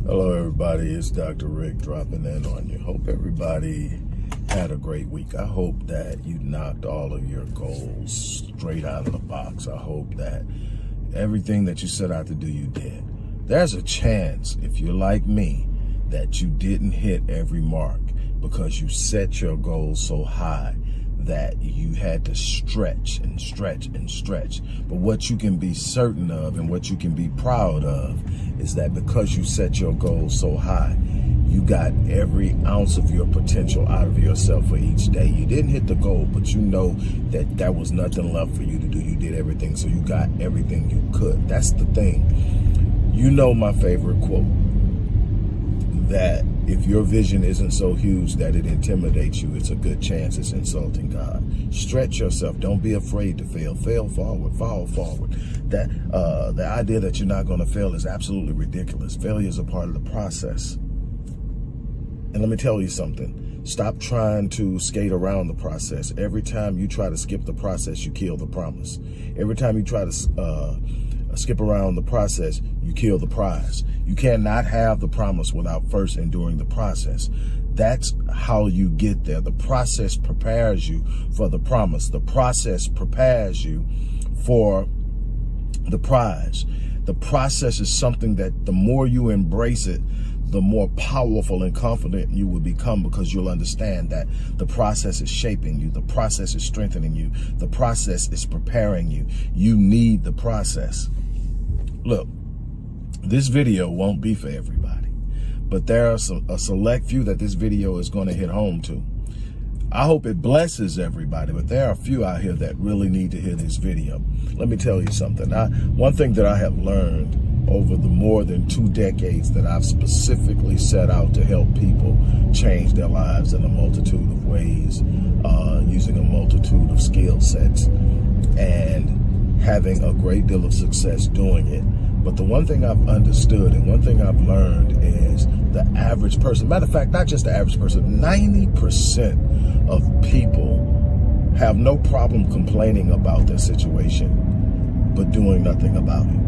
Hello everybody, it's Dr. Rick dropping in on you. Hope everybody had a great week. I hope that you knocked all of your goals straight out of the box. I hope that everything that you set out to do, you did. There's a chance, if you're like me, that you didn't hit every mark because you set your goals so high that you had to stretch and stretch and stretch. But what you can be certain of and what you can be proud of is that because you set your goals so high, you got every ounce of your potential out of yourself for each day. You didn't hit the goal, but you know that there was nothing left for you to do. You did everything, so you got everything you could. That's the thing. You know my favorite quote, that if your vision isn't so huge that it intimidates you, it's a good chance it's insulting God. Stretch yourself. Don't be afraid to fail. Fail forward. Fall forward. That the idea that you're not going to fail is absolutely ridiculous. Failure is a part of the process. And let me tell you something. Stop trying to skate around the process. Every time you try to skip the process, you kill the promise. Every time you try to skip around the process, you kill the prize. You cannot have the promise without first enduring the process. That's how you get there. The process prepares you for the promise. The process prepares you for the prize. The process is something that the more you embrace it, the more powerful and confident you will become, because you'll understand that the process is shaping you. The process is strengthening you. The process is preparing you. You need the process. Look, this video won't be for everybody, but there are a select few that this video is going to hit home to. I hope it blesses everybody, but there are a few out here that really need to hear this video. Let me tell you something. One thing that I have learned over the more than 2 decades that I've specifically set out to help people change their lives in a multitude of ways, using a multitude of skill sets and having a great deal of success doing it. But the one thing I've understood and one thing I've learned is the average person, matter of fact, not just the average person, 90% of people have no problem complaining about their situation, but doing nothing about it.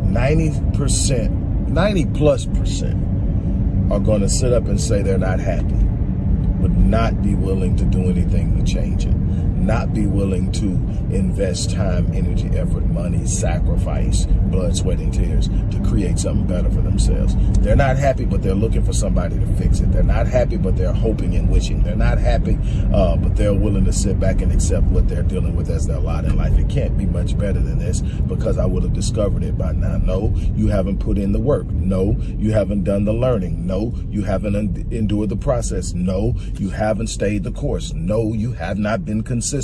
90+% are going to sit up and say they're not happy, but not be willing to do anything to change it. Not be willing to invest time, energy, effort, money, sacrifice, blood, sweat, and tears to create something better for themselves. They're not happy, but they're looking for somebody to fix it. They're not happy, but they're hoping and wishing. They're not happy, but they're willing to sit back and accept what they're dealing with as their lot in life. It can't be much better than this, because I would have discovered it by now. No, you haven't put in the work. No, you haven't done the learning. No, you haven't endured the process. No, you haven't stayed the course. No, you have not been consistent.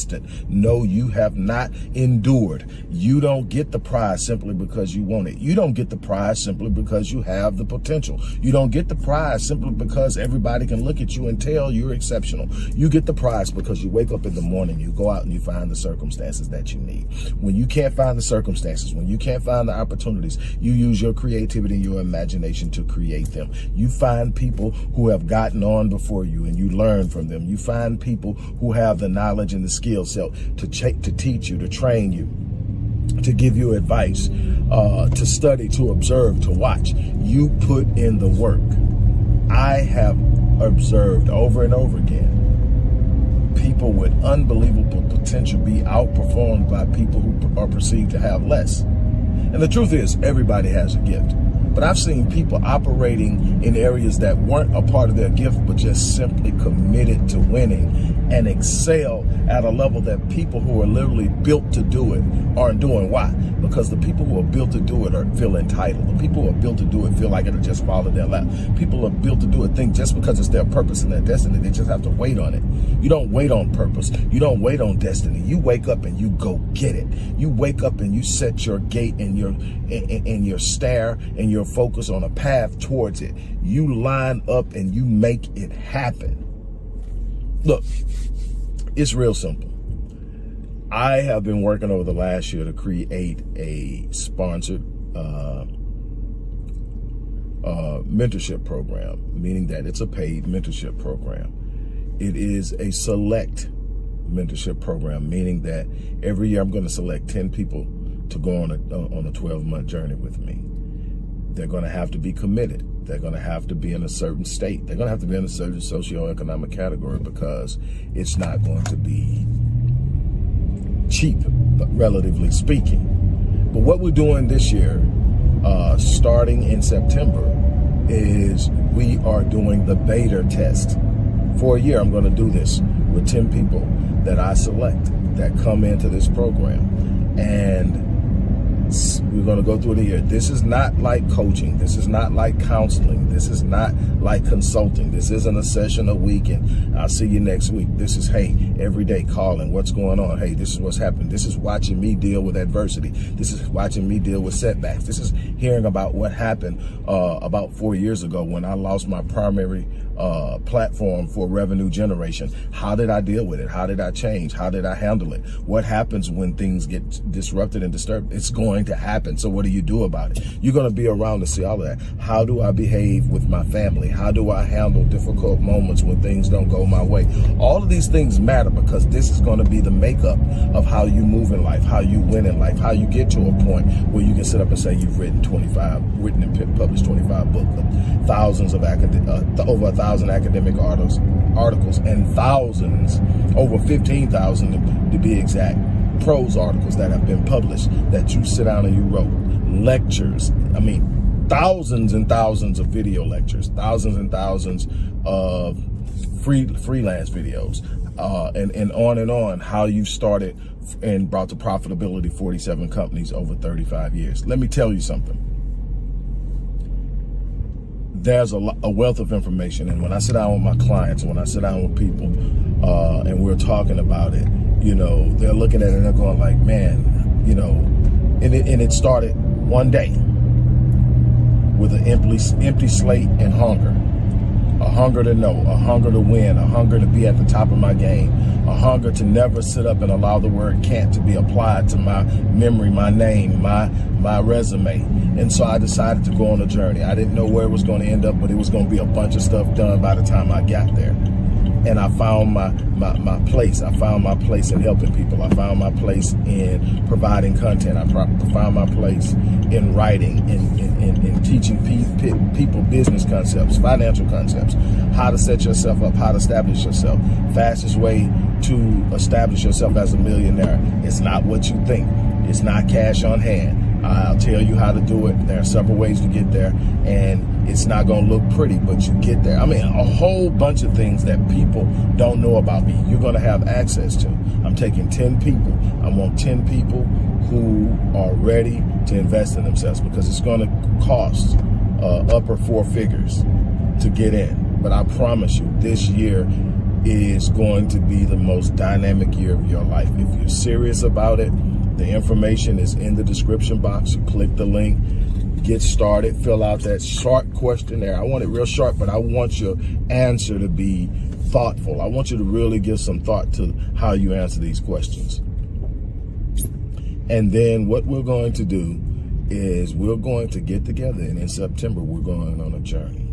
No, you have not endured. You don't get the prize simply because you want it. You don't get the prize simply because you have the potential. You don't get the prize simply because everybody can look at you and tell you're exceptional. You get the prize because you wake up in the morning, you go out and you find the circumstances that you need. When you can't find the circumstances, when you can't find the opportunities, you use your creativity and your imagination to create them. You find people who have gotten on before you and you learn from them. You find people who have the knowledge and the skill set to teach you, to train you, to give you advice, to study, to observe, to watch. You put in the work. I have observed over and over again people with unbelievable potential be outperformed by people who are perceived to have less. And the truth is, everybody has a gift. But I've seen people operating in areas that weren't a part of their gift, but just simply committed to winning and excel at a level that people who are literally built to do it aren't doing. Why? Because the people who are built to do it feel entitled. The people who are built to do it feel like it'll just fall in their lap. People who are built to do it think just because it's their purpose and their destiny, they just have to wait on it. You don't wait on purpose. You don't wait on destiny. You wake up and you go get it. You wake up and you set your gait and your stare and your focus on a path towards it. You line up and you make it happen. Look, it's real simple. I have been working over the last year to create a sponsored mentorship program, meaning that it's a paid mentorship program. It is a select mentorship program, meaning that every year I'm going to select 10 people to go on a 12-month journey with me. They're going to have to be committed. They're going to have to be in a certain state. They're going to have to be in a certain socioeconomic category, because it's not going to be cheap, relatively speaking. But what we're doing this year, starting in September, is we are doing the beta test. For a year, I'm going to do this with 10 people that I select that come into this program. And we're going to go through the year. This is not like coaching. This is not like counseling. This is not like consulting. This isn't a session a week and I'll see you next week. This is, hey, every day calling. What's going on? Hey, this is what's happening. This is watching me deal with adversity. This is watching me deal with setbacks. This is hearing about what happened about 4 years ago when I lost my primary platform for revenue generation. How did I deal with it? How did I change? How did I handle it? What happens when things get disrupted and disturbed? It's going to happen. So what do you do about it? You're going to be around to see all of that. How do I behave with my family? How do I handle difficult moments when things don't go my way? All of these things matter, because this is going to be the makeup of how you move in life, how you win in life, how you get to a point where you can sit up and say you've written and published 25 books, thousands of over 1,000 academic articles, and thousands, over 15,000 to be exact, prose articles that have been published that you sit down and you wrote, lectures, thousands and thousands of video lectures, thousands and thousands of freelance videos, and on, how you started and brought to profitability 47 companies over 35 years. Let me tell you something. There's a wealth of information, and when I sit down with my clients, when I sit down with people, and we're talking about it, they're looking at it and they're going like, man, and it started one day with an empty slate and hunger. A hunger to know, a hunger to win, a hunger to be at the top of my game, a hunger to never sit up and allow the word can't to be applied to my memory, my name, my resume. And so I decided to go on a journey. I didn't know where it was going to end up, but it was going to be a bunch of stuff done by the time I got there. And I found my place. I found my place in helping people. I found my place in providing content. I found my place in writing, in teaching people business concepts, financial concepts, how to set yourself up, how to establish yourself. Fastest way to establish yourself as a millionaire. It's not what you think. It's not cash on hand. I'll tell you how to do it. There are several ways to get there, and it's not going to look pretty, but you get there. A whole bunch of things that people don't know about me, you're going to have access to. I'm taking 10 people. I want 10 people who are ready to invest in themselves, because it's going to cost upper 4 figures to get in. But I promise you, this year is going to be the most dynamic year of your life. If you're serious about it, the information is in the description box. You click the link, get started, fill out that short questionnaire. I want it real short, but I want your answer to be thoughtful. I want you to really give some thought to how you answer these questions. And then what we're going to do is we're going to get together, and in September, we're going on a journey.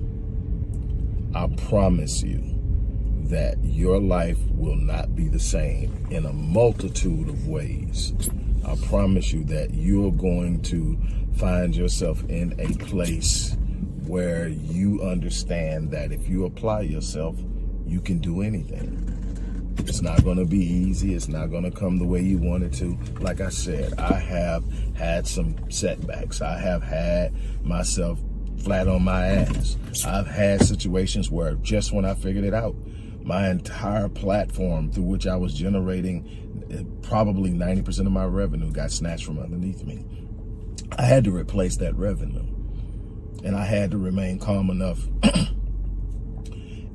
I promise you that your life will not be the same in a multitude of ways. I promise you that you're going to find yourself in a place where you understand that if you apply yourself, you can do anything. It's not going to be easy. It's not going to come the way you want it to. Like I said, I have had some setbacks. I have had myself flat on my ass. I've had situations where just when I figured it out, my entire platform through which I was generating probably 90% of my revenue got snatched from underneath me. I had to replace that revenue, and I had to remain calm enough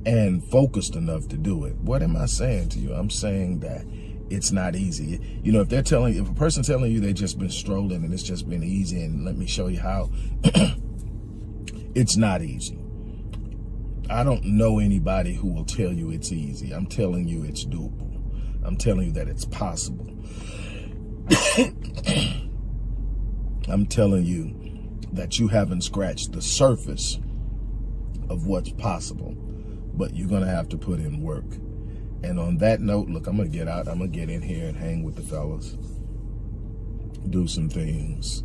and focused enough to do it. What am I saying to you? I'm saying that it's not easy. If a person's telling you they've just been strolling and it's just been easy, and let me show you how, it's not easy. I don't know anybody who will tell you it's easy. I'm telling you it's doable. I'm telling you that it's possible. I'm telling you that you haven't scratched the surface of what's possible, but you're going to have to put in work. And on that note, look, I'm going to get out. I'm going to get in here and hang with the fellas, do some things.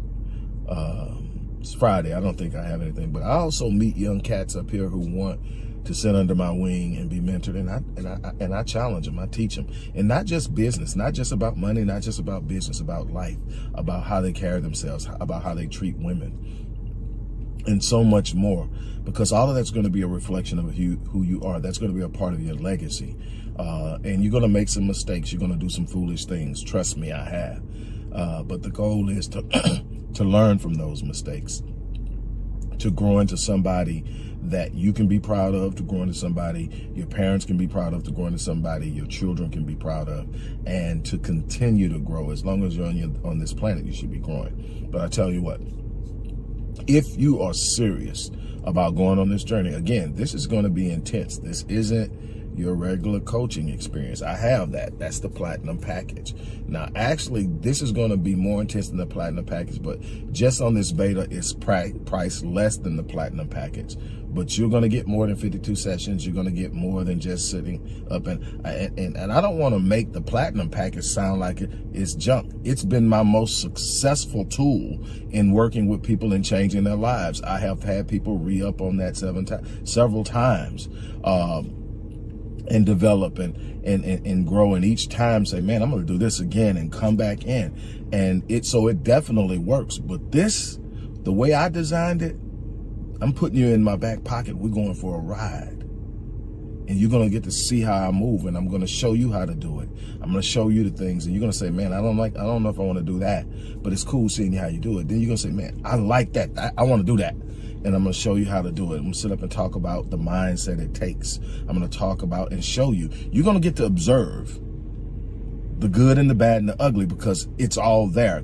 It's Friday. I don't think I have anything, but I also meet young cats up here who want to sit under my wing and be mentored, and I challenge them. I teach them, and not just business, not just about money, not just about business, about life, about how they carry themselves, about how they treat women, and so much more. Because all of that's going to be a reflection of who you are. That's going to be a part of your legacy, and you're going to make some mistakes. You're going to do some foolish things. Trust me, I have. But the goal is to to learn from those mistakes, to grow into somebody that you can be proud of, to grow into somebody your parents can be proud of, to grow into somebody your children can be proud of, and to continue to grow. As long as you're on this planet, you should be growing. But I tell you what, if you are serious about going on this journey, again, this is going to be intense. This isn't your regular coaching experience. I have that. That's the platinum package. Now, actually, this is going to be more intense than the platinum package, but just on this beta, it's priced less than the platinum package. But you're going to get more than 52 sessions. You're going to get more than just sitting up. And I don't want to make the platinum package sound like it's junk. It's been my most successful tool in working with people and changing their lives. I have had people re-up on that several times. And develop and grow, and each time say, man, I'm going to do this again, and come back in. And so it definitely works. But this, the way I designed it, I'm putting you in my back pocket. We're going for a ride, and you're going to get to see how I move, and I'm going to show you how to do it. I'm going to show you the things, and you're going to say, man, I don't know if I want to do that, but it's cool seeing how you do it. Then you're going to say, man, I like that. I want to do that. And I'm going to show you how to do it. I'm going to sit up and talk about the mindset it takes. I'm going to talk about and show you. You're going to get to observe the good and the bad and the ugly, because it's all there.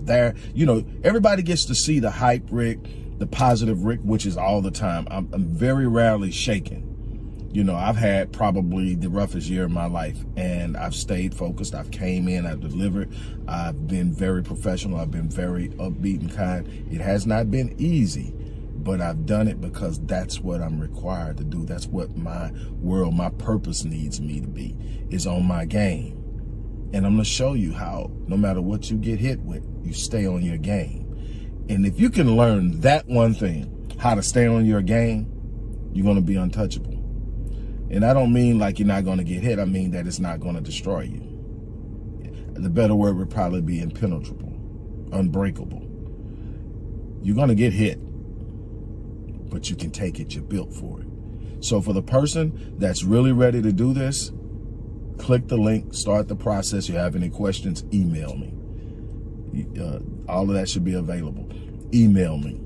You know, everybody gets to see the hype Rick, the positive Rick, which is all the time. I'm very rarely shaken. You know, I've had probably the roughest year of my life, and I've stayed focused. I've came in, I've delivered. I've been very professional. I've been very upbeat and kind. It has not been easy, but I've done it because that's what I'm required to do. That's what my world, my purpose needs me to be, is on my game. And I'm going to show you how, no matter what you get hit with, you stay on your game. And if you can learn that one thing, how to stay on your game, you're going to be untouchable. And I don't mean like you're not going to get hit. I mean that it's not going to destroy you. The better word would probably be impenetrable, unbreakable. You're going to get hit, but you can take it. You're built for it. So for the person that's really ready to do this, click the link, start the process. You have any questions, email me. All of that should be available. Email me.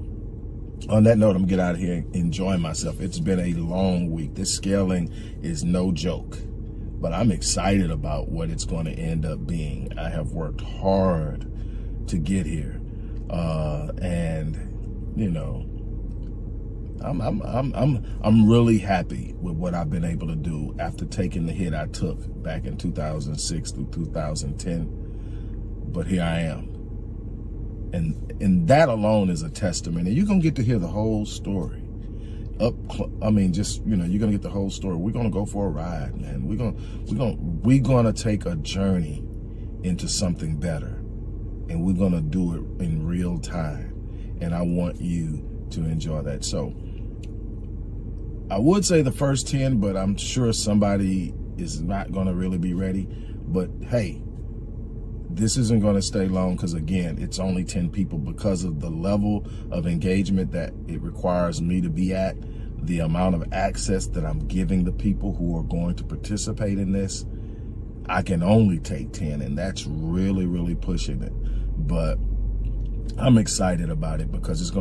On that note, I'm gonna get out of here enjoying myself. It's been a long week. This scaling is no joke, but I'm excited about what it's going to end up being. I have worked hard to get here, and you know, I'm really happy with what I've been able to do after taking the hit I took back in 2006 through 2010. But here I am. And that alone is a testament. And you're going to get to hear the whole story. Just, you know, you're going to get the whole story. We're going to go for a ride, man. We're going to take a journey into something better. And we're going to do it in real time. And I want you to enjoy that. So I would say the first 10, but I'm sure somebody is not going to really be ready. But hey, this isn't going to stay long, because again, it's only 10 people, because of the level of engagement that it requires me to be at, the amount of access that I'm giving the people who are going to participate in this. I can only take 10, and that's really, really pushing it. But I'm excited about it, because it's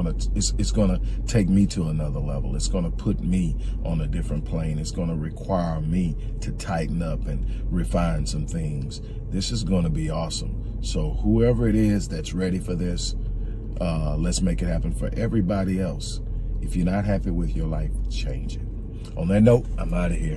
gonna take me to another level. It's gonna put me on a different plane. It's gonna require me to tighten up and refine some things. This is gonna be awesome. So whoever it is that's ready for this, let's make it happen. For everybody else, if you're not happy with your life, change it. On that note, I'm out of here.